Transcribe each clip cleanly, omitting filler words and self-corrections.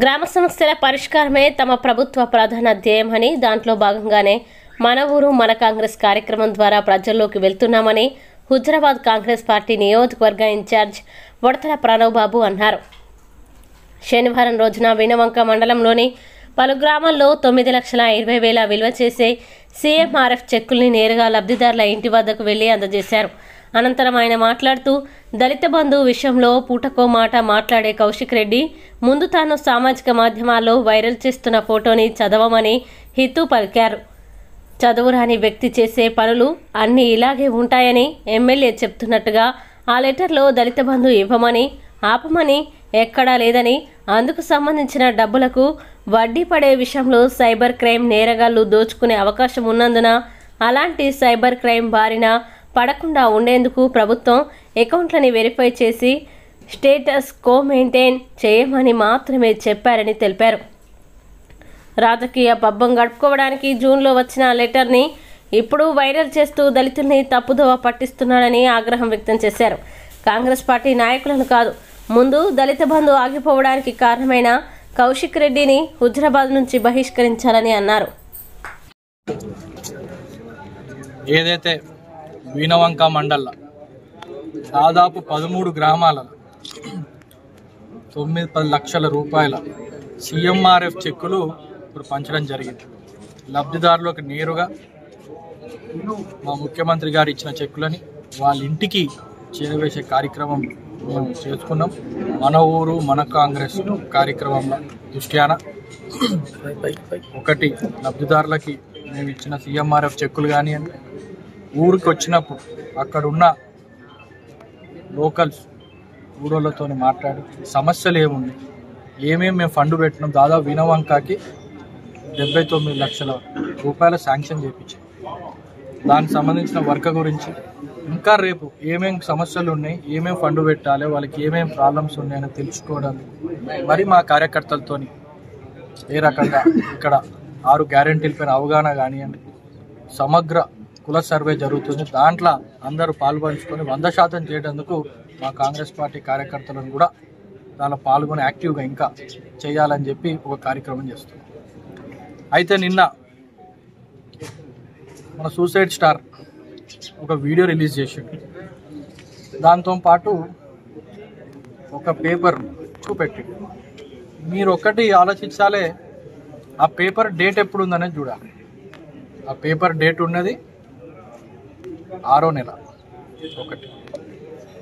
గ్రామ సమస్యల పరిష్కారమే తమ ప్రభుత్వ ప్రధాన ధ్యేయమని, దాంట్లో భాగంగానే మన ఊరు మన కాంగ్రెస్ కార్యక్రమం ద్వారా ప్రజల్లోకి వెళ్తున్నామని హుజరాబాద్ కాంగ్రెస్ పార్టీ నియోజకవర్గ ఇన్ఛార్జ్ వడతల ప్రణవ్ బాబు అన్నారు. శనివారం రోజున వినవంక మండలంలోని పలు గ్రామాల్లో 9,20,000 విలువ చేసే సీఎంఆర్ఎఫ్ చెక్కుల్ని నేరుగా లబ్ధిదారుల ఇంటి వద్దకు వెళ్లి అందజేశారు. అనంతరం ఆయన మాట్లాడుతూ, దళిత బంధు విషయంలో పూటకో మాట మాట్లాడే కౌశిక్ రెడ్డి ముందు తాను సామాజిక మాధ్యమాల్లో వైరల్ చేస్తున్న ఫోటోని చదవమని హితూ పలికారు. చదువురాని వ్యక్తి చేసే పనులు అన్నీ ఇలాగే ఉంటాయని ఎమ్మెల్యే చెప్తున్నట్టుగా ఆ లెటర్లో దళిత బంధు ఇవ్వమని, ఆపమని ఎక్కడా లేదని, అందుకు సంబంధించిన డబ్బులకు వడ్డీ పడే విషయంలో సైబర్ క్రైమ్ నేరగాళ్లు దోచుకునే అవకాశం ఉన్నందున అలాంటి సైబర్ క్రైమ్ బారిన పడకుండా ఉండేందుకు ప్రభుత్వం అకౌంట్లని వెరిఫై చేసి స్టేటస్ కో మెయింటైన్ చేయమని మాత్రమే చెప్పారని తెలిపారు. రాజకీయ పబ్బం గడుపుకోవడానికి జూన్లో వచ్చిన లెటర్ని ఇప్పుడు వైరల్ చేస్తూ దళితుల్ని తప్పుదోవ పట్టిస్తున్నాడని ఆగ్రహం వ్యక్తం చేశారు. కాంగ్రెస్ పార్టీ నాయకులను కాదు, ముందు దళిత బంధు ఆగిపోవడానికి కారణమైన కౌశిక్ రెడ్డిని హుజరాబాద్ నుంచి బహిష్కరించాలని అన్నారు. ఏదైతే వీనవంక మండల దాదాపు 13 గ్రామాలలో 9-10 లక్షల రూపాయల సీఎంఆర్ఎఫ్ చెక్కులు ఇప్పుడు పంచడం జరిగింది. లబ్ధిదారులకు నేరుగా మా ముఖ్యమంత్రి గారు ఇచ్చిన చెక్కులని వాళ్ళ ఇంటికి చేరవేసే కార్యక్రమం మేము చేసుకున్నాం. మన ఊరు మన కాంగ్రెస్ కార్యక్రమంలో దృష్ట్యాన ఒకటి లబ్ధిదారులకి మేము ఇచ్చిన సీఎంఆర్ఎఫ్ చెక్కులు కానివ్వండి, ఊరికి వచ్చినప్పుడు అక్కడున్న లోకల్స్ ఊరోళ్ళతో మాట్లాడి సమస్యలు ఏముంది, ఏమేమి మేము ఫండ్ పెట్టినాం, దాదాపు వినవంకకి 79 లక్షల రూపాయల శాంక్షన్ చేయించాం. దానికి సంబంధించిన వర్క్ గురించి ఇంకా రేపు ఏమేమి సమస్యలు ఉన్నాయి, ఏమేమి ఫండ్ పెట్టాలి, వాళ్ళకి ఏమేమి ప్రాబ్లమ్స్ ఉన్నాయని తెలుసుకోవడానికి మరి మా కార్యకర్తలతో ఏ రకంగా ఇక్కడ 6 గ్యారెంటీలపైన అవగాహన కానివ్వండి, సమగ్ర కుల సర్వే జరుగుతుంది. దాంట్లో అందరూ పాల్పంచుకొని 100% చేయడానికి మా కాంగ్రెస్ పార్టీ కార్యకర్తలను కూడా దానిలో పాల్గొని యాక్టివ్గా ఇంకా చేయాలని చెప్పి ఒక కార్యక్రమం చేస్తున్నాం. అయితే నిన్న మన సూసైడ్ స్టార్ ఒక వీడియో రిలీజ్ చేసిండు. దాంతో పాటు ఒక పేపర్ చూపెట్టి మీరు ఒక్కటి ఆలోచించాలి, ఆ పేపర్ డేట్ ఎప్పుడు ఉందనేది చూడాలి. ఆ పేపర్ డేట్ ఉన్నది 6వ నెల 1.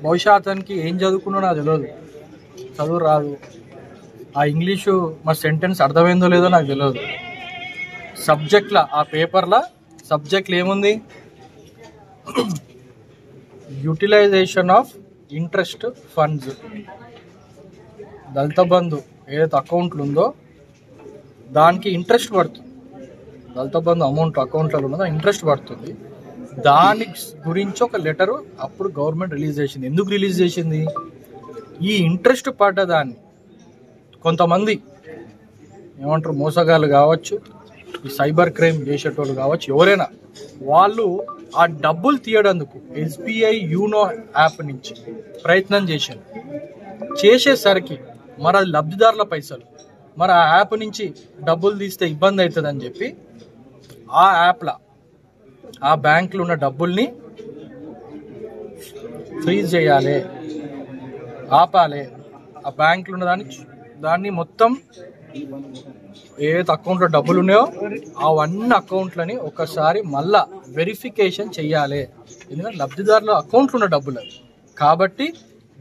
బహుశా అతనికి ఏం చదువుకున్నా నాకు తెలియదు, చదువు రాదు, ఆ ఇంగ్లీషు మా సెంటెన్స్ అర్థమైందో లేదో నాకు తెలియదు. సబ్జెక్ట్ల ఆ పేపర్లో సబ్జెక్ట్లు ఏముంది, యూటిలైజేషన్ ఆఫ్ ఇంట్రెస్ట్ ఫండ్స్. దళిత బంధు ఏదైతే అకౌంట్లు ఉందో దానికి ఇంట్రెస్ట్ పడుతుంది. దళిత బంధు అమౌంట్ అకౌంట్లలో ఉన్నదో ఇంట్రెస్ట్ పడుతుంది. దాని గురించి ఒక లెటరు అప్పుడు గవర్నమెంట్ రిలీజ్ చేసింది. ఎందుకు రిలీజ్ చేసింది, ఈ ఇంట్రెస్ట్ పడ్డదాన్ని కొంతమంది ఏమంటారు మోసగాళ్ళు కావచ్చు, ఈ సైబర్ క్రైమ్ చేసేటోళ్ళు కావచ్చు, ఎవరైనా వాళ్ళు ఆ డబ్బులు తీయడానికి SBI యూనో యాప్ నుంచి ప్రయత్నం చేసేసరికి మరి అది లబ్ధిదారుల పైసలు, మరి ఆ యాప్ నుంచి డబ్బులు తీస్తే ఇబ్బంది అవుతుందని చెప్పి ఆ యాప్లో ఆ బ్యాంకులో ఉన్న డబ్బుల్ని ఫ్రీజ్ చేయాలి, ఆపాలి. ఆ బ్యాంకులో ఉన్న దాన్ని మొత్తం ఏదైతే అకౌంట్లో డబ్బులు ఉన్నాయో అవన్నీ అకౌంట్లని ఒకసారి మళ్ళా వెరిఫికేషన్ చెయ్యాలి. ఎందుకంటే లబ్ధిదారుల అకౌంట్లో ఉన్న డబ్బులు కాబట్టి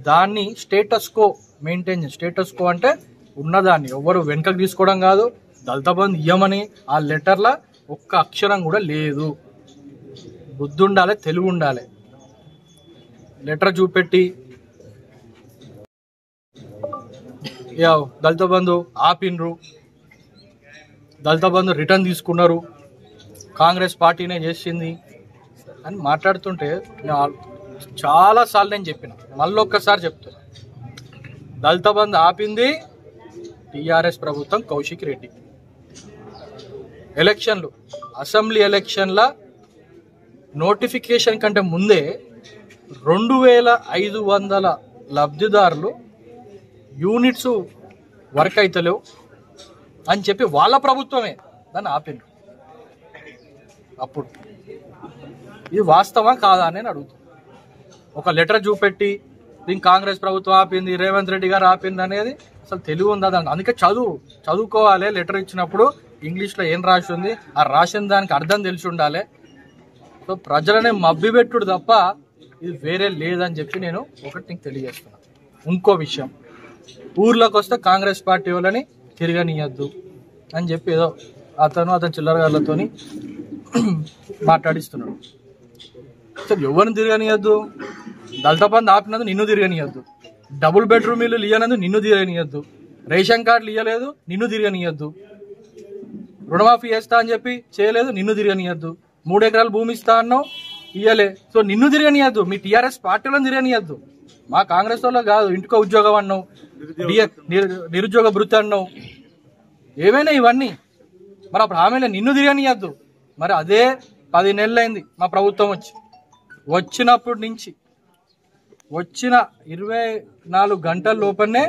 దాన్ని status quo maintain. Status quo అంటే ఉన్నదాన్ని ఎవరు వెనుకకు తీసుకోవడం కాదు. దళిత బంధు ఇయ్యమని ఆ లెటర్లో ఒక్క అక్షరం కూడా లేదు. బుద్ధి ఉండాలి, తెలుగు ఉండాలి. లెటర్ చూపెట్టి దళిత బంధు ఆపినరు, దళిత బంధు రిటర్న్ తీసుకున్నారు, కాంగ్రెస్ పార్టీనే చేసింది అని మాట్లాడుతుంటే చాలాసార్లు నేను చెప్పిన, మళ్ళీ ఒక్కసారి చెప్తున్నా, దళిత బంధు ఆపింది TRS ప్రభుత్వం, కౌశిక్ రెడ్డి. ఎలక్షన్లు అసెంబ్లీ ఎలక్షన్ల నోటిఫికేషన్ కంటే ముందే 2,500 లబ్ధిదారులు యూనిట్స్ వర్క్ అవుతలేవు, అని చెప్పి వాళ్ళ ప్రభుత్వమే దాన్ని ఆపిండ్రు. అప్పుడు ఇది వాస్తవం కాదా అని అడుగుతాను. ఒక లెటర్ చూపెట్టి దీనికి కాంగ్రెస్ ప్రభుత్వం ఆపింది, రేవంత్ రెడ్డి గారు ఆపింది అనేది అసలు తెలివి ఉందా దానికి? అందుకే చదువుకోవాలి. లెటర్ ఇచ్చినప్పుడు ఇంగ్లీష్లో ఏం రాసి ఉంది, ఆ రాసిన దానికి అర్థం తెలిసి ఉండాలి. సో ప్రజలనే మభ్యపెట్టుడు తప్ప ఇది వేరే లేదని చెప్పి నేను ఒకటి నీకు తెలియజేస్తున్నాను. ఇంకో విషయం, ఊర్లోకి వస్తే కాంగ్రెస్ పార్టీ వాళ్ళని తిరగనియద్దు అని చెప్పి ఏదో అతను చిల్లరగాళ్ళతో మాట్లాడిస్తున్నాడు. అసలు ఎవరిని తిరగనియద్దు? దళిత బంధు ఆపినందు నిన్ను తిరగనియద్దు, డబుల్ బెడ్రూమ్ ఇల్లు ఇయ్యనందు నిన్ను తిరగనియద్దు, రేషన్ కార్డులు ఇయ్యలేదు నిన్ను తిరగనియద్దు, రుణమాఫీ చేస్తా అని చెప్పి చేయలేదు నిన్ను తిరగనియద్దు, 3 ఎకరాలు భూమి ఇస్తా అన్నావు ఇయ్యలే, సో నిన్ను తిరగనియద్దు. మీ టీఆర్ఎస్ పార్టీలను తిరగనియద్దు. మా కాంగ్రెస్ వాళ్ళు కాదు, ఇంటికో ఉద్యోగం అన్నావు, నిరుద్యోగ భృతి అన్నావు, ఏమైనా ఇవన్నీ. మరి అప్పుడు హామీలో నిన్ను తిరగనియద్దు. మరి అదే 10 నెలలైంది మా ప్రభుత్వం వచ్చినప్పటి నుంచి వచ్చిన 24 గంటల లోపలనే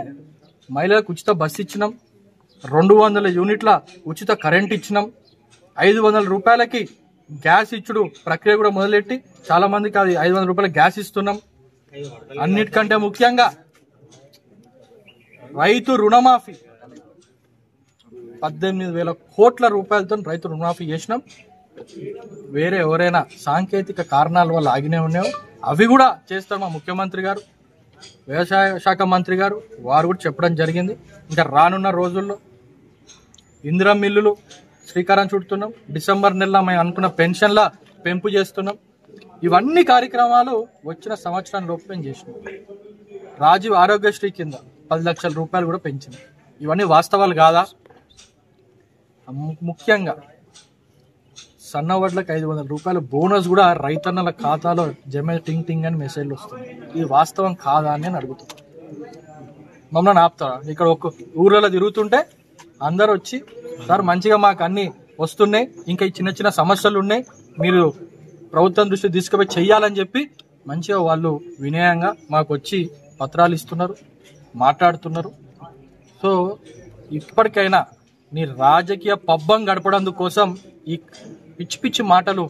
మహిళలకు ఉచిత బస్సు ఇచ్చినాం, 200 యూనిట్ల ఉచిత కరెంట్ ఇచ్చినాం, 500 రూపాయలకి గ్యాస్ ఇచ్చుడు ప్రక్రియ కూడా మొదలెట్టి చాలా మందికి అది 500 రూపాయల గ్యాస్ ఇస్తున్నాం. అన్నిటికంటే ముఖ్యంగా రైతు రుణమాఫీ 18,000 కోట్ల రూపాయలతో రైతు రుణమాఫీ చేసినాం. వేరే ఎవరైనా సాంకేతిక కారణాల వల్ల ఆగినే ఉన్నాయో అవి కూడా చేస్తారు మా ముఖ్యమంత్రి గారు, వ్యవసాయ శాఖ మంత్రి గారు, వారు కూడా చెప్పడం జరిగింది. ఇంకా రానున్న రోజుల్లో ఇందిరా మిల్లులు శ్రీకారం చుడుతున్నాం, డిసెంబర్ నెలలో మేము అనుకున్న పెన్షన్ల పెంపు చేస్తున్నాం. ఇవన్నీ కార్యక్రమాలు వచ్చిన సంవత్సరం లోపు మేము చేసినాం. రాజీవ్ ఆరోగ్యశ్రీ కింద 10 లక్షల రూపాయలు కూడా పెంచింది. ఇవన్నీ వాస్తవాలు కాదా? ముఖ్యంగా సన్న వడ్లకు 500 రూపాయల బోనస్ కూడా రైతన్నల ఖాతాలో జమ టింగ్ అని మెసేజ్లు వస్తుంది. ఇది వాస్తవం కాదా అని నేను అడుగుతాను. మమ్మల్ని ఆపుతారా? ఇక్కడ ఒక ఊర్లలో తిరుగుతుంటే అందరు వచ్చి సార్ మంచిగా మాకు అన్ని వస్తున్నాయి, ఇంకా ఈ చిన్న సమస్యలు ఉన్నాయి, మీరు ప్రభుత్వం దృష్టి తీసుకుపోయి చెయ్యాలని చెప్పి మంచిగా వాళ్ళు వినయంగా మాకు వచ్చి పత్రాలు ఇస్తున్నారు, మాట్లాడుతున్నారు. సో ఇప్పటికైనా నీ రాజకీయ పబ్బం గడపడం కోసం ఈ పిచ్చి పిచ్చి మాటలు